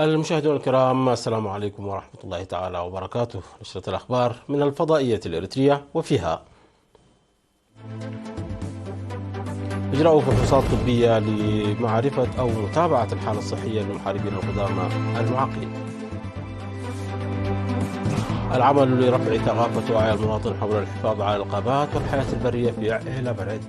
المشاهدون الكرام، السلام عليكم ورحمة الله تعالى وبركاته. نشرة الأخبار من الفضائية الإريترية، وفيها إجراء فحوصات طبية لمعرفة أو متابعة الحالة الصحية للمحاربين القدامى المعاقين. العمل لرفع ثقافة وعي المواطن حول الحفاظ على الغابات والحياة البرية في عيلة برعد.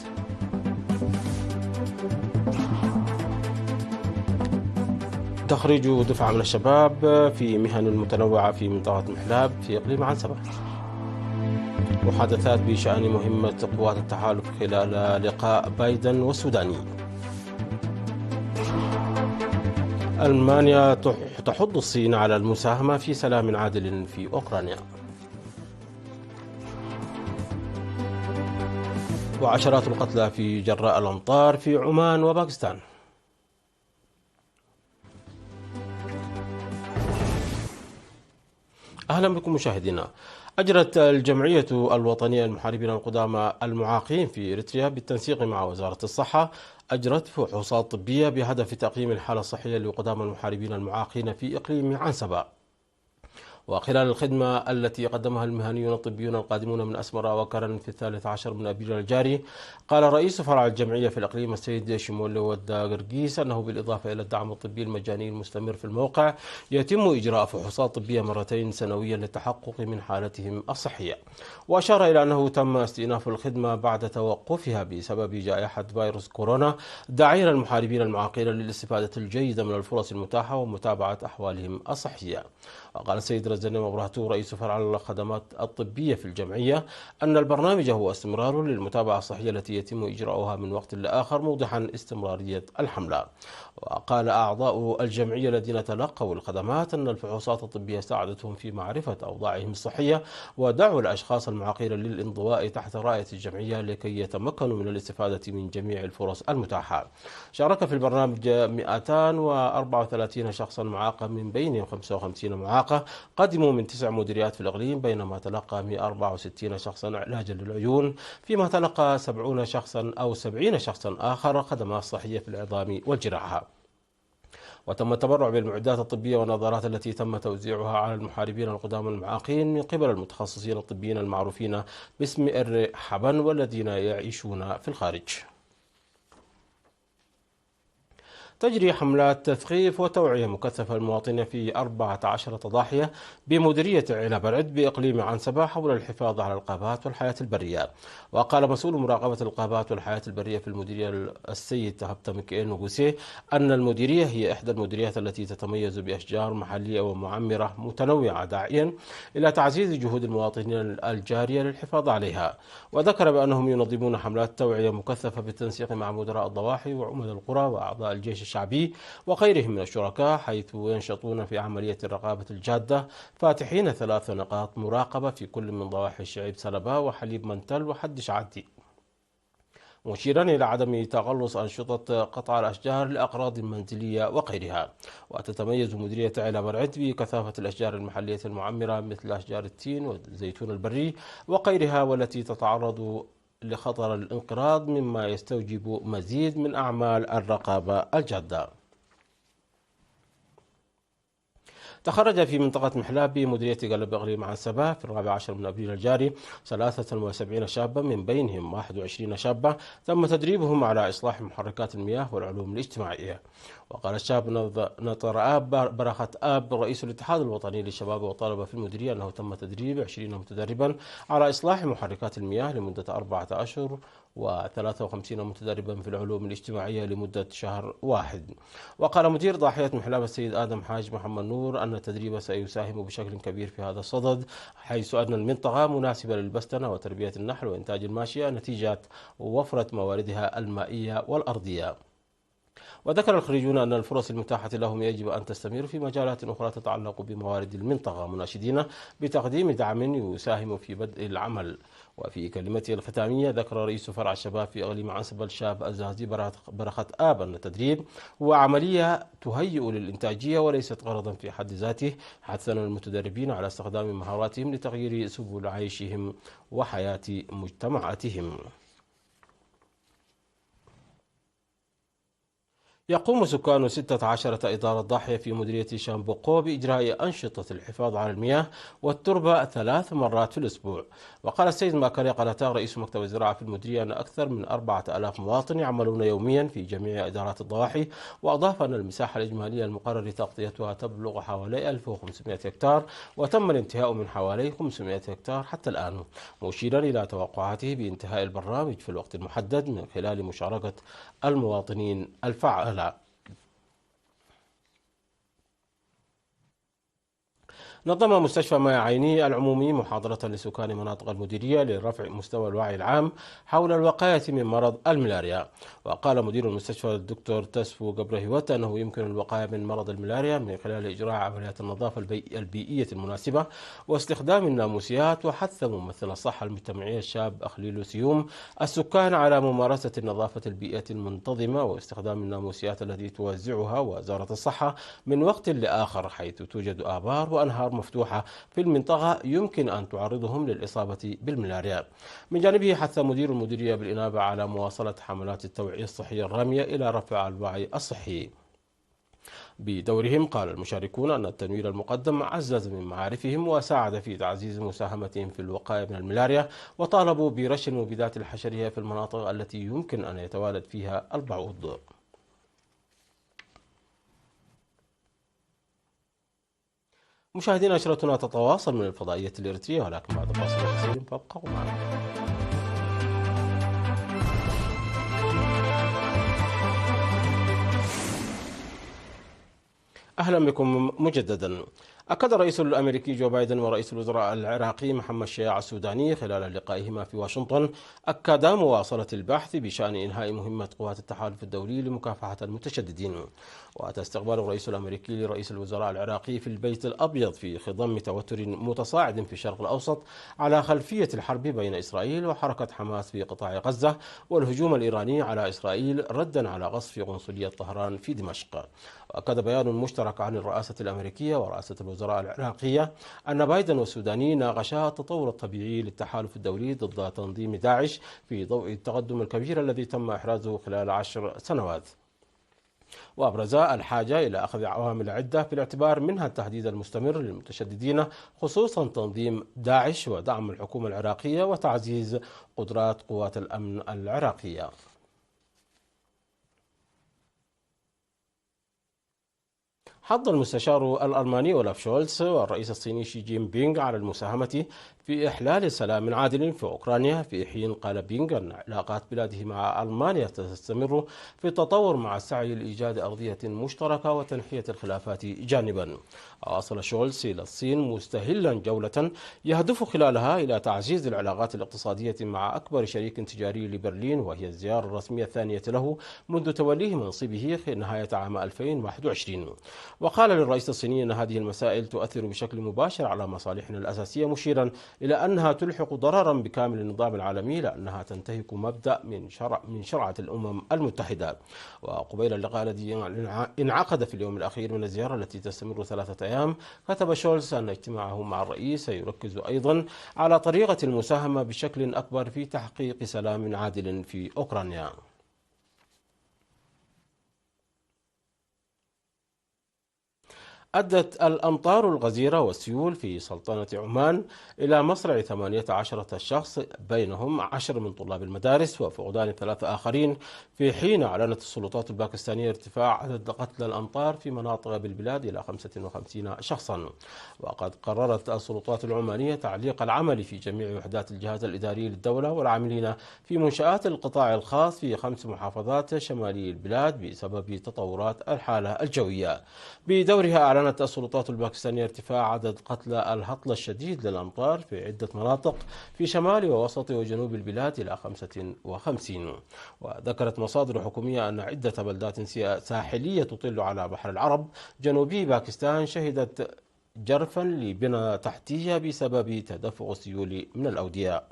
تخريج دفعة من الشباب في مهن متنوعة في منطقة محلاب في إقليم عنسبة. محادثات بشأن مهمة قوات التحالف خلال لقاء بايدن والسوداني. ألمانيا تحض الصين على المساهمة في سلام عادل في أوكرانيا. وعشرات القتلى في جراء الأمطار في عمان وباكستان. أهلا بكم مشاهدينا. أجرت الجمعية الوطنية للمحاربين القدامى المعاقين في إريتريا بالتنسيق مع وزارة الصحة أجرت فحوصات طبية بهدف تقييم الحالة الصحية لقدامى المحاربين المعاقين في إقليم عنسبة. وخلال الخدمة التي قدمها المهنيون الطبيون القادمون من أسمرة وكرن في 13 من أبريل الجاري، قال رئيس فرع الجمعية في الإقليم السيد شمول ودا قرقيس أنه بالإضافة إلى الدعم الطبي المجاني المستمر في الموقع، يتم إجراء فحوصات طبية مرتين سنويا للتحقق من حالتهم الصحية. وأشار إلى أنه تم استئناف الخدمة بعد توقفها بسبب جائحة فيروس كورونا، داعيا المحاربين المعاقين للاستفادة الجيدة من الفرص المتاحة ومتابعة أحوالهم الصحية. وقال السيد رزان مبرهتو رئيس فرع الخدمات الطبية في الجمعية أن البرنامج هو استمرار للمتابعة الصحية التي يتم إجراؤها من وقت لآخر، موضحا استمرارية الحملة. وقال أعضاء الجمعية الذين تلقوا الخدمات أن الفحوصات الطبية ساعدتهم في معرفة أوضاعهم الصحية ودعوا الأشخاص المعاقين للانضواء تحت راية الجمعية لكي يتمكنوا من الاستفادة من جميع الفرص المتاحة. شارك في البرنامج 234 شخصا معاقا، من بينهم 55 معاقة قدموا من 9 مديريات في الإقليم، بينما تلقى 164 شخصا علاجا للعيون، فيما تلقى 70 شخصا أو 70 شخصا آخر خدمات صحية في العظام والجراحة. وتم التبرع بالمعدات الطبية والنظارات التي تم توزيعها على المحاربين القدامى المعاقين من قبل المتخصصين الطبيين المعروفين باسم حبن والذين يعيشون في الخارج. تجري حملات تثقيف وتوعية مكثفة للمواطنين في 14 ضاحية بمديرية عيلة برعد بإقليم عنسبة حول الحفاظ على الغابات والحياة البرية. وقال مسؤول مراقبة الغابات والحياة البرية في المديرية السيد تهبت مكئين نغوسي أن المديرية هي إحدى المديريات التي تتميز بأشجار محلية ومعمرة متنوعة، داعيا إلى تعزيز جهود المواطنين الجارية للحفاظ عليها. وذكر بأنهم ينظمون حملات توعية مكثفة بالتنسيق مع مدراء الضواحي وعمد القرى وأعضاء الجيش الشعبي وغيرهم من الشركاء، حيث ينشطون في عملية الرقابة الجادة، فاتحين 3 نقاط مراقبة في كل من ضواحي شعيب سلبا وحليب منتل وحدش عدي، مشيرا إلى عدم تقلص أنشطة قطع الأشجار لأغراض منزلية وغيرها. وتتميز مديرية عيلة برعد بكثافة الأشجار المحلية المعمرة مثل أشجار التين والزيتون البري وغيرها، والتي تتعرض لخطر الانقراض، مما يستوجب مزيد من أعمال الرقابة الجادة. تخرج في منطقة محلاب بمديرية قلب إقليم عنسبة في 14 من أبريل الجاري 73 شابا، من بينهم 21 شابة تم تدريبهم على إصلاح محركات المياه والعلوم الاجتماعية. وقال الشاب نطر برخة رئيس الاتحاد الوطني للشباب والطلبة في المديرية أنه تم تدريب 20 متدربا على إصلاح محركات المياه لمدة 4 أشهر، و53 متدربا في العلوم الاجتماعية لمدة شهر واحد. وقال مدير ضاحية محلاب السيد آدم حاج محمد نور أن التدريب سيساهم بشكل كبير في هذا الصدد، حيث أن المنطقة مناسبة للبستنة وتربية النحل وإنتاج الماشية نتيجة وفرة مواردها المائية والأرضية. وذكر الخريجون أن الفرص المتاحة لهم يجب أن تستمر في مجالات أخرى تتعلق بموارد المنطقة، مناشدين بتقديم دعم يساهم في بدء العمل. وفي كلمته الختامية ذكر رئيس فرع الشباب في إقليم عنسبة الشاب الزهزي برخة أن التدريب هو عملية تهيئ للإنتاجية وليست غرضا في حد ذاته، حثا المتدربين على استخدام مهاراتهم لتغيير سبل عيشهم وحياة مجتمعاتهم. يقوم سكان 16 إدارة ضاحية في مديرية شامبوقو بإجراء أنشطة الحفاظ على المياه والتربة 3 مرات في الأسبوع. وقال السيد ماكاري قلاتاغ رئيس مكتب الزراعة في المديرية أن أكثر من 4000 مواطن يعملون يوميا في جميع إدارات الضواحي. وأضاف أن المساحة الإجمالية المقرر تغطيتها تبلغ حوالي 1500 هكتار، وتم الانتهاء من حوالي 500 هكتار حتى الآن، مشيرا إلى توقعاته بانتهاء البرنامج في الوقت المحدد من خلال مشاركة المواطنين الفعالة. نظم مستشفى مايا عيني العمومي محاضرة لسكان مناطق المديرية لرفع مستوى الوعي العام حول الوقاية من مرض الملاريا. وقال مدير المستشفى الدكتور تسفو قبرهيوت أنه يمكن الوقاية من مرض الملاريا من خلال إجراء عمليات النظافة البيئية المناسبة واستخدام الناموسيات. وحث ممثل الصحة المجتمعية الشاب أخليل سيوم السكان على ممارسة النظافة البيئية المنتظمة واستخدام الناموسيات التي توزعها وزارة الصحة من وقت لآخر، حيث توجد آبار وأنهار مفتوحة في المنطقة يمكن أن تعرضهم للإصابة بالملاريا. من جانبه حث مدير المديرية بالإنابة على مواصلة حملات التوعية الصحية الرامية إلى رفع الوعي الصحي. بدورهم قال المشاركون أن التنوير المقدم عزز من معارفهم وساعد في تعزيز مساهمتهم في الوقاية من الملاريا، وطالبوا برش المبيدات الحشرية في المناطق التي يمكن أن يتوالد فيها البعوض. مشاهدينا، نشرتنا تتواصل من الفضائية الإريترية، ولكن بعد فاصل قصير فابقوا معنا. أهلا بكم مجددا. أكد الرئيس الأمريكي جو بايدن ورئيس الوزراء العراقي محمد شياع السوداني خلال لقائهما في واشنطن أكدا مواصلة البحث بشأن إنهاء مهمة قوات التحالف الدولي لمكافحة المتشددين. وأتى استقبال الرئيس الأمريكي لرئيس الوزراء العراقي في البيت الأبيض في خضم توتر متصاعد في الشرق الأوسط على خلفية الحرب بين إسرائيل وحركة حماس في قطاع غزة والهجوم الإيراني على إسرائيل ردا على قصف قنصلية طهران في دمشق. وأكد بيان مشترك عن الرئاسة الأمريكية ورئاسة الوزراء العراقية أن بايدن والسوداني ناقشا التطور الطبيعي للتحالف الدولي ضد تنظيم داعش في ضوء التقدم الكبير الذي تم إحرازه خلال 10 سنوات. وأبرزا الحاجة إلى أخذ عوامل عدة في الاعتبار، منها التهديد المستمر للمتشددين خصوصا تنظيم داعش، ودعم الحكومة العراقية، وتعزيز قدرات قوات الأمن العراقية. حض المستشار الألماني أولاف شولتز والرئيس الصيني شي جين بينغ على المساهمة في إحلال سلام عادل في أوكرانيا، في حين قال بينغ أن علاقات بلاده مع ألمانيا تستمر في التطور مع السعي لإيجاد أرضية مشتركة وتنحية الخلافات جانبا. واصل شولتز إلى الصين مستهلا جولة يهدف خلالها إلى تعزيز العلاقات الاقتصادية مع أكبر شريك تجاري لبرلين، وهي الزيارة الرسمية الثانية له منذ توليه منصبه نهاية عام 2021. وقال للرئيس الصيني أن هذه المسائل تؤثر بشكل مباشر على مصالحنا الأساسية، مشيرا إلى أنها تلحق ضررا بكامل النظام العالمي لأنها تنتهك مبدأ من شرعة الأمم المتحدة. وقبيل اللقاء الذي انعقد في اليوم الأخير من الزيارة التي تستمر 3 أيام، كتب شولز أن اجتماعه مع الرئيس سيركز أيضا على طريقة المساهمة بشكل أكبر في تحقيق سلام عادل في أوكرانيا. أدت الأمطار الغزيرة والسيول في سلطنة عمان إلى مصرع 18 شخص، بينهم 10 من طلاب المدارس وفقدان 3 آخرين، في حين أعلنت السلطات الباكستانية ارتفاع عدد قتلى الأمطار في مناطق بالبلاد إلى 55 شخصا. وقد قررت السلطات العمانية تعليق العمل في جميع وحدات الجهاز الإداري للدولة والعاملين في منشآت القطاع الخاص في 5 محافظات شمالي البلاد بسبب تطورات الحالة الجوية. بدورها أعلنت السلطات الباكستانية ارتفاع عدد قتلى الهطل الشديد للأمطار في عدة مناطق في شمال ووسط وجنوب البلاد إلى 55. وذكرت مصادر حكومية أن عدة بلدات ساحلية تطل على بحر العرب جنوبي باكستان شهدت جرفا لبنى تحتية بسبب تدفق السيول من الأودية.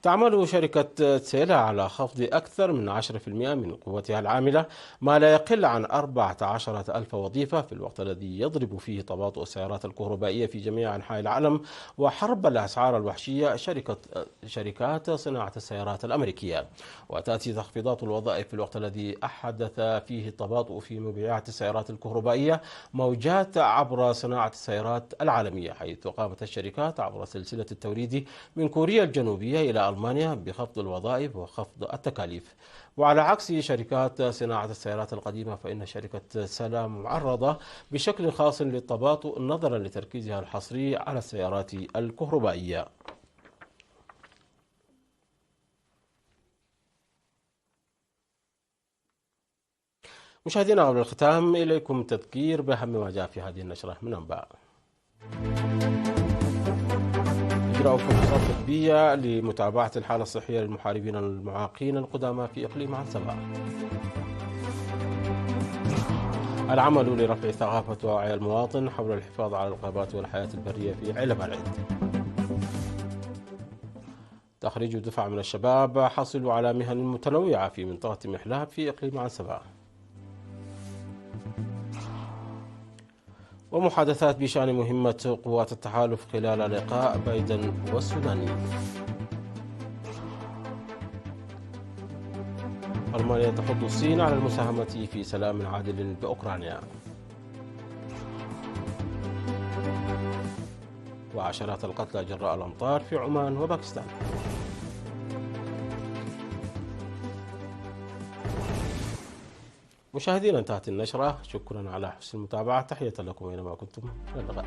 تعمل شركة تسلا على خفض أكثر من 10% من قوتها العاملة، ما لا يقل عن 14 ألف وظيفة، في الوقت الذي يضرب فيه تباطؤ السيارات الكهربائية في جميع أنحاء العالم وحرب الأسعار الوحشية شركات صناعة السيارات الأمريكية. وتأتي تخفيضات الوظائف في الوقت الذي أحدث فيه التباطؤ في مبيعات السيارات الكهربائية موجات عبر صناعة السيارات العالمية، حيث قامت الشركات عبر سلسلة التوريد من كوريا الجنوبية إلى ألمانيا بخفض الوظائف وخفض التكاليف. وعلى عكس شركات صناعة السيارات القديمة، فإن شركة سلا معرضة بشكل خاص للتباطؤ نظرا لتركيزها الحصري على السيارات الكهربائية. مشاهدينا، قبل الختام إليكم تذكير بأهم ما جاء في هذه النشرة من أنباء. إجراء فحوصات طبية لمتابعة الحالة الصحية للمحاربين المعاقين القدامى في إقليم عنسبة. العمل لرفع ثقافة ووعي المواطن حول الحفاظ على الغابات والحياة البرية في علب العد. تخريج دفعة من الشباب حصلوا على مهن متنوعة في منطقة محلاب في إقليم عنسبة. ومحادثات بشأن مهمة قوات التحالف خلال لقاء بايدن والسوداني. ألمانيا تحض الصين على المساهمة في سلام عادل بأوكرانيا. وعشرات القتلى جراء الأمطار في عمان وباكستان. مشاهدينا، انتهت النشرة. شكرا على حسن المتابعة. تحية لكم أينما كنتم. إلى اللقاء.